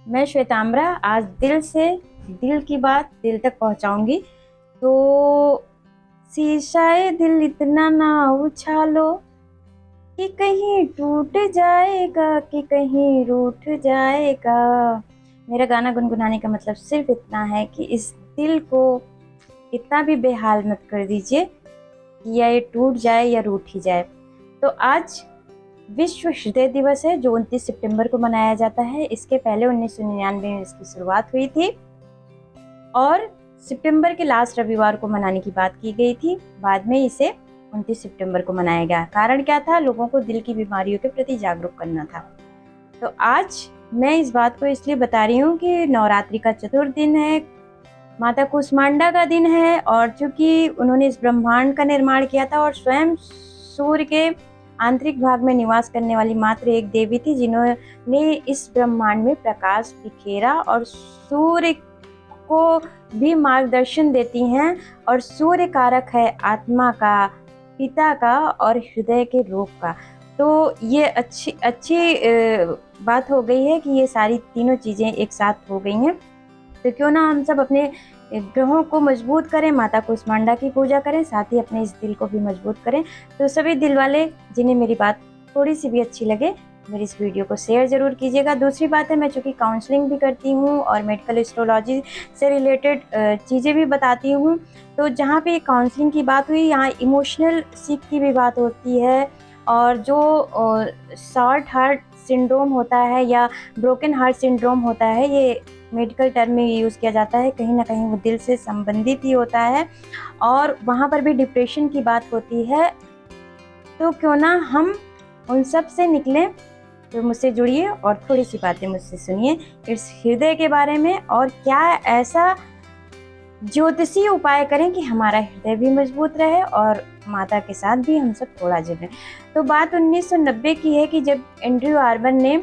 मैं श्वेताम्बरा आज दिल की बात दिल तक पहुंचाऊंगी। तो शीशाए दिल इतना ना उछालो कि कहीं टूट जाएगा कि कहीं रूठ जाएगा। मेरा गाना गुनगुनाने का मतलब सिर्फ इतना है कि इस दिल को इतना भी बेहाल मत कर दीजिए कि या ये टूट जाए या रूठ ही जाए। तो आज विश्व हृदय दिवस है जो 29 सितंबर को मनाया जाता है। इसके पहले 1999 में इसकी शुरुआत हुई थी और सितंबर के लास्ट रविवार को मनाने की बात की गई थी। बाद में इसे 29 सितंबर को मनाया गया। कारण क्या था? लोगों को दिल की बीमारियों के प्रति जागरूक करना था। तो आज मैं इस बात को इसलिए बता रही हूँ कि नवरात्रि का चतुर्थ दिन है, माता कुष्मांडा का दिन है, और चूंकि उन्होंने इस ब्रह्मांड का निर्माण किया था और स्वयं सूर्य के आंतरिक भाग में निवास करने वाली मात्र एक देवी थी जिन्होंने इस ब्रह्मांड में प्रकाश बिखेरा और सूर्य को भी मार्गदर्शन देती हैं। और सूर्य कारक है आत्मा का, पिता का और हृदय के रोग का। तो ये अच्छी बात हो गई है कि ये सारी तीनों चीज़ें एक साथ हो गई हैं। तो क्यों ना हम सब अपने ग्रहों को मजबूत करें, माता कुष्मांडा की पूजा करें, साथ ही अपने इस दिल को भी मजबूत करें। तो सभी दिल वाले जिन्हें मेरी बात थोड़ी सी भी अच्छी लगे, मेरी इस वीडियो को शेयर ज़रूर कीजिएगा। दूसरी बात है, मैं चूँकि काउंसलिंग भी करती हूँ और मेडिकल एस्ट्रोलॉजी से रिलेटेड चीज़ें भी बताती हूँ, तो जहाँ पे काउंसलिंग की बात हुई, यहाँ इमोशनल सीख की भी बात होती है। और जो शॉर्ट हार्ट सिंड्रोम होता है या ब्रोकन हार्ट सिंड्रोम होता है, ये मेडिकल टर्म में यूज़ किया जाता है। कहीं ना कहीं वो दिल से संबंधित ही होता है और वहाँ पर भी डिप्रेशन की बात होती है। तो क्यों ना हम उन सब से निकलें। तो मुझसे जुड़िए और थोड़ी सी बातें मुझसे सुनिए इस हृदय के बारे में, और क्या ऐसा ज्योतिषीय उपाय करें कि हमारा हृदय भी मजबूत रहे और माता के साथ भी हम सब थोड़ा जुड़ें। तो बात 1990 की है कि जब एंड्रयू आर्बन ने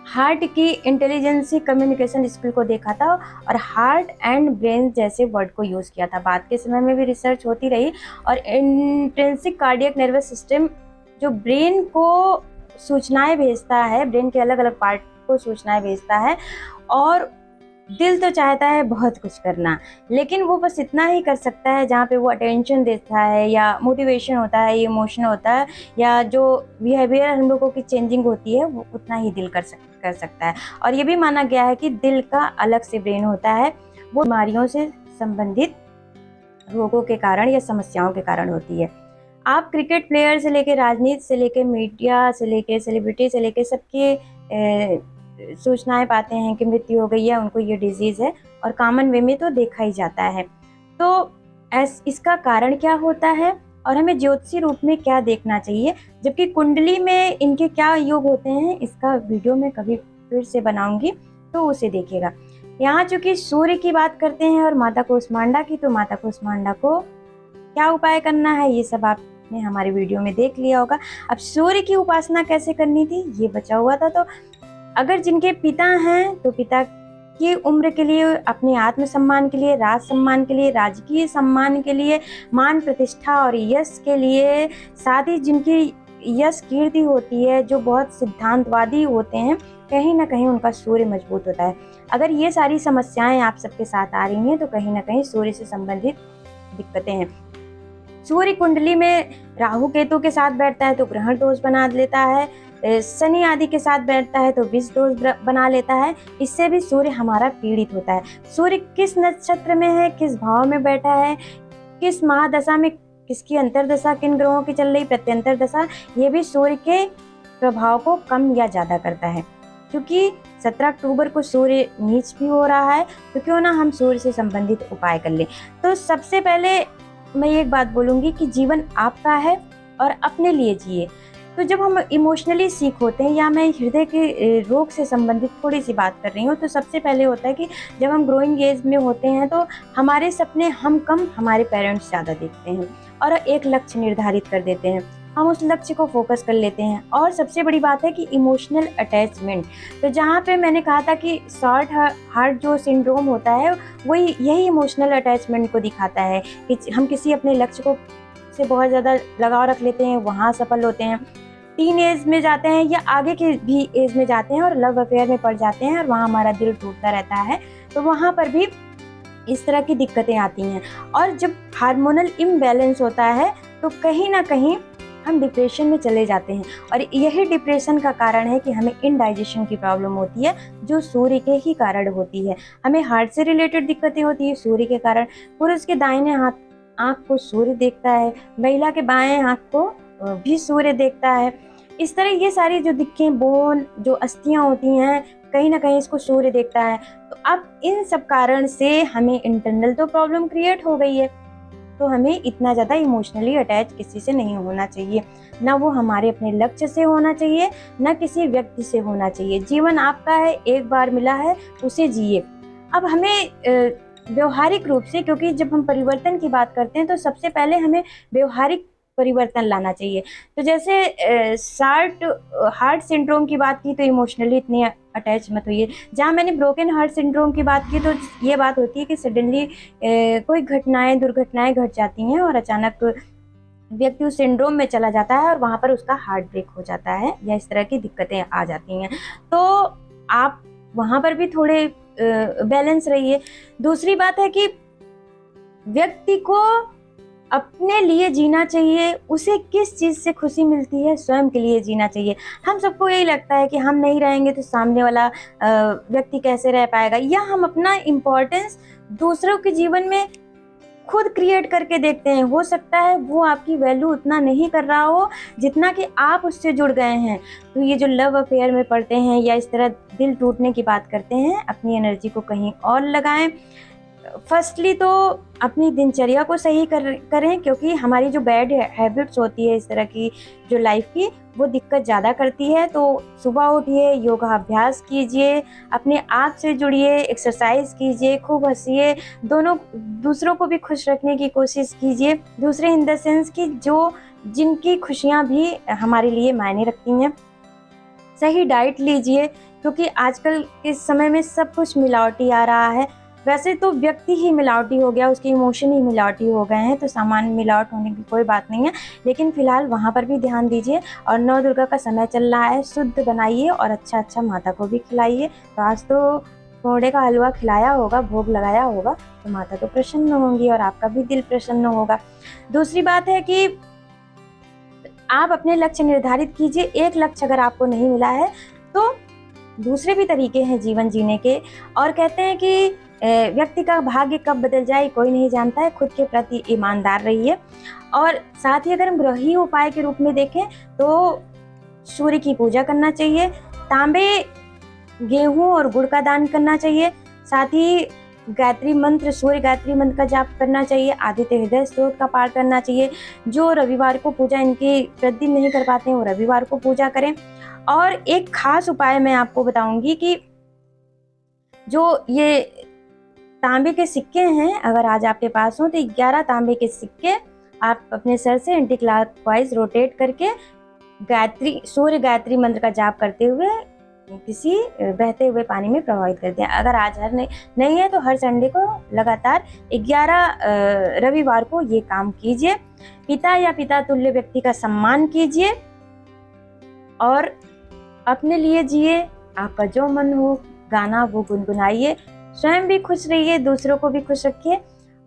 हार्ट की इंटेलिजेंसी कम्युनिकेशन स्किल को देखा था और हार्ट एंड ब्रेन जैसे वर्ड को यूज़ किया था। बाद के समय में भी रिसर्च होती रही और इंट्रिंसिक कार्डियक नर्वस सिस्टम जो ब्रेन को सूचनाएं भेजता है, ब्रेन के अलग अलग पार्ट को सूचनाएं भेजता है, और दिल तो चाहता है बहुत कुछ करना, लेकिन वो बस इतना ही कर सकता है जहाँ पे वो अटेंशन देता है या मोटिवेशन होता है, इमोशन होता है, या जो बिहेवियर हम लोगों की चेंजिंग होती है, वो उतना ही दिल कर सकता है। और ये भी माना गया है कि दिल का अलग से ब्रेन होता है, वो बीमारियों से संबंधित रोगों के कारण या समस्याओं के कारण होती है। आप क्रिकेट प्लेयर से लेके राजनीति से लेके मीडिया से लेके सेलिब्रिटी से लेके सबके सूचनाएं पाते हैं कि मृत्यु हो गई है, उनको ये डिजीज़ है, और कॉमन वे में तो देखा ही जाता है। तो इसका कारण क्या होता है और हमें ज्योतिषी रूप में क्या देखना चाहिए, जबकि कुंडली में इनके क्या योग होते हैं, इसका वीडियो मैं कभी फिर से बनाऊंगी, तो उसे देखिएगा। यहाँ चूँकि सूर्य की बात करते हैं और माता कुष्मांडा की, तो माता कुष्मांडा को क्या उपाय करना है ये सब आपने हमारे वीडियो में देख लिया होगा। अब सूर्य की उपासना कैसे करनी थी ये बचा हुआ था। तो अगर जिनके पिता हैं तो पिता की उम्र के लिए, अपने आत्म सम्मान के लिए, राज सम्मान के लिए, राजकीय सम्मान के लिए, मान प्रतिष्ठा और यश के लिए, साथ ही जिनकी यश कीर्ति होती है, जो बहुत सिद्धांतवादी होते हैं, कहीं ना कहीं उनका सूर्य मजबूत होता है। अगर ये सारी समस्याएं आप सबके साथ आ रही हैं तो कहीं ना कहीं सूर्य से संबंधित दिक्कतें हैं। सूर्य कुंडली में राहु केतु के साथ बैठता है तो ग्रहण दोष बना लेता है, शनि आदि के साथ बैठता है तो विष दोष बना लेता है। इससे भी सूर्य हमारा पीड़ित होता है। सूर्य किस नक्षत्र में है, किस भाव में बैठा है, किस महादशा में, किसकी अंतरदशा, किन ग्रहों की चल रही प्रत्यंतर दशा, ये भी सूर्य के प्रभाव को कम या ज़्यादा करता है। क्योंकि 17 अक्टूबर को सूर्य नीच भी हो रहा है, तो क्यों ना हम सूर्य से संबंधित उपाय कर लें। तो सबसे पहले मैं एक बात बोलूँगी कि जीवन आपका है और अपने लिए जिए। तो जब हम इमोशनली सीख होते हैं, या मैं हृदय के रोग से संबंधित थोड़ी सी बात कर रही हूँ, तो सबसे पहले होता है कि जब हम ग्रोइंग एज में होते हैं तो हमारे सपने हम कम, हमारे पेरेंट्स ज़्यादा देखते हैं और एक लक्ष्य निर्धारित कर देते हैं, हम उस लक्ष्य को फोकस कर लेते हैं। और सबसे बड़ी बात है कि इमोशनल अटैचमेंट, तो जहाँ पे मैंने कहा था कि शॉर्ट हार्ट जो सिंड्रोम होता है वही यही इमोशनल अटैचमेंट को दिखाता है कि हम किसी अपने लक्ष्य को से बहुत ज़्यादा लगाव रख लेते हैं, वहाँ सफल होते हैं। टीन एज में जाते हैं या आगे के भी एज में जाते हैं और लव अफेयर में पड़ जाते हैं और वहाँ हमारा दिल टूटता रहता है, तो वहाँ पर भी इस तरह की दिक्कतें आती हैं। और जब हार्मोनल इम्बैलेंस होता है तो कहीं ना कहीं हम डिप्रेशन में चले जाते हैं, और यही डिप्रेशन का कारण है कि हमें इनडाइजेशन की प्रॉब्लम होती है, जो सूर्य के ही कारण होती है। हमें हार्ट से रिलेटेड दिक्कतें होती है सूर्य के कारण। पुरुष के दाहिने हाथ आँख को सूर्य देखता है, महिला के बाएं आँख को भी सूर्य देखता है। इस तरह ये सारी जो दिक्कतें, बोन, जो अस्थियां होती हैं, कहीं ना कहीं इसको सूर्य देखता है। तो अब इन सब कारण से हमें इंटरनल तो प्रॉब्लम क्रिएट हो गई है, तो हमें इतना ज़्यादा इमोशनली अटैच किसी से नहीं होना चाहिए, ना वो हमारे अपने लक्ष्य से होना चाहिए, ना किसी व्यक्ति से होना चाहिए। जीवन आपका है, एक बार मिला है, उसे जिए। अब हमें व्यवहारिक रूप से, क्योंकि जब हम परिवर्तन की बात करते हैं तो सबसे पहले हमें व्यवहारिक परिवर्तन लाना चाहिए। तो जैसे हार्ट सिंड्रोम की बात की तो इमोशनली इतनी अटैच मत होइए। जहाँ मैंने ब्रोकन हार्ट सिंड्रोम की बात की तो ये बात होती है कि सडनली कोई दुर्घटनाएं घट जाती हैं और अचानक व्यक्ति उस सिंड्रोम में चला जाता है और वहाँ पर उसका हार्ट ब्रेक हो जाता है या इस तरह की दिक्कतें आ जाती हैं। तो आप वहाँ पर भी थोड़े बैलेंस रहिए। दूसरी बात है कि व्यक्ति को अपने लिए जीना चाहिए। उसे किस चीज़ से खुशी मिलती है, स्वयं के लिए जीना चाहिए। हम सबको यही लगता है कि हम नहीं रहेंगे तो सामने वाला व्यक्ति कैसे रह पाएगा, या हम अपना इम्पोर्टेंस दूसरों के जीवन में खुद क्रिएट करके देखते हैं। हो सकता है वो आपकी वैल्यू उतना नहीं कर रहा हो जितना कि आप उससे जुड़ गए हैं। तो ये जो लव अफेयर में पड़ते हैं या इस तरह दिल टूटने की बात करते हैं, अपनी एनर्जी को कहीं और लगाएं। फर्स्टली तो अपनी दिनचर्या को सही करें, क्योंकि हमारी जो बैड हैबिट्स होती है इस तरह की जो लाइफ की, वो दिक्कत ज़्यादा करती है। तो सुबह उठिए, योगा अभ्यास कीजिए, अपने आप से जुड़िए, एक्सरसाइज कीजिए, खूब हंसिए, दूसरों को भी खुश रखने की कोशिश कीजिए। दूसरे इन द सेंस कि जिनकी खुशियाँ भी हमारे लिए मायने रखती हैं। सही डाइट लीजिए, क्योंकि आजकल के समय में सब कुछ मिलावटी आ रहा है। वैसे तो व्यक्ति ही मिलावटी हो गया, उसके इमोशन ही मिलावटी हो गए हैं, तो सामान्य मिलावट होने की कोई बात नहीं है, लेकिन फिलहाल वहाँ पर भी ध्यान दीजिए। और नौ दुर्गा का समय चल रहा है, शुद्ध बनाइए और अच्छा माता को भी खिलाइए। तो आज तो कोहड़े का हलवा खिलाया होगा, भोग लगाया होगा, तो माता तो प्रसन्न होंगी और आपका भी दिल प्रसन्न होगा। दूसरी बात है कि आप अपने लक्ष्य निर्धारित कीजिए। एक लक्ष्य अगर आपको नहीं मिला है तो दूसरे भी तरीके हैं जीवन जीने के। और कहते हैं कि व्यक्ति का भाग्य कब बदल जाए कोई नहीं जानता है। खुद के प्रति ईमानदार रहिए। और साथ ही अगर हम गृह उपाय के रूप में देखें तो सूर्य की पूजा करना चाहिए, तांबे, गेहूं और गुड़ का दान करना चाहिए। साथ ही गायत्री मंत्र, सूर्य गायत्री मंत्र का जाप करना चाहिए। आदित्य हृदय स्तोत्र का पाठ करना चाहिए। जो रविवार को पूजा इनकी प्रतिदिन नहीं कर पाते हैं वो रविवार को पूजा करें। और एक खास उपाय मैं आपको बताऊंगी कि जो ये तांबे के सिक्के हैं, अगर आज आपके पास हो तो 11 तांबे के सिक्के आप अपने सर से एंटी क्लॉकवाइज रोटेट करके सूर्य गायत्री मंत्र का जाप करते हुए किसी बहते हुए पानी में प्रवाहित करते हैं। अगर आज नहीं है तो हर संडे को लगातार 11 रविवार को ये काम कीजिए। पिता या पिता तुल्य व्यक्ति का सम्मान कीजिए और अपने लिए जिए। आपका जो मन हो गाना वो गुनगुनाइए। स्वयं भी खुश रहिए, दूसरों को भी खुश रखिए।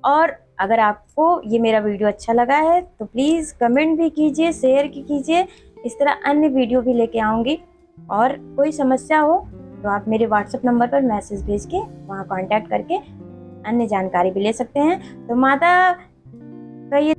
और अगर आपको ये मेरा वीडियो अच्छा लगा है तो प्लीज़ कमेंट भी कीजिए, शेयर कीजिए। इस तरह अन्य वीडियो भी लेके आऊँगी। और कोई समस्या हो तो आप मेरे व्हाट्सएप नंबर पर मैसेज भेज के वहाँ कांटेक्ट करके अन्य जानकारी भी ले सकते हैं। तो माता का ये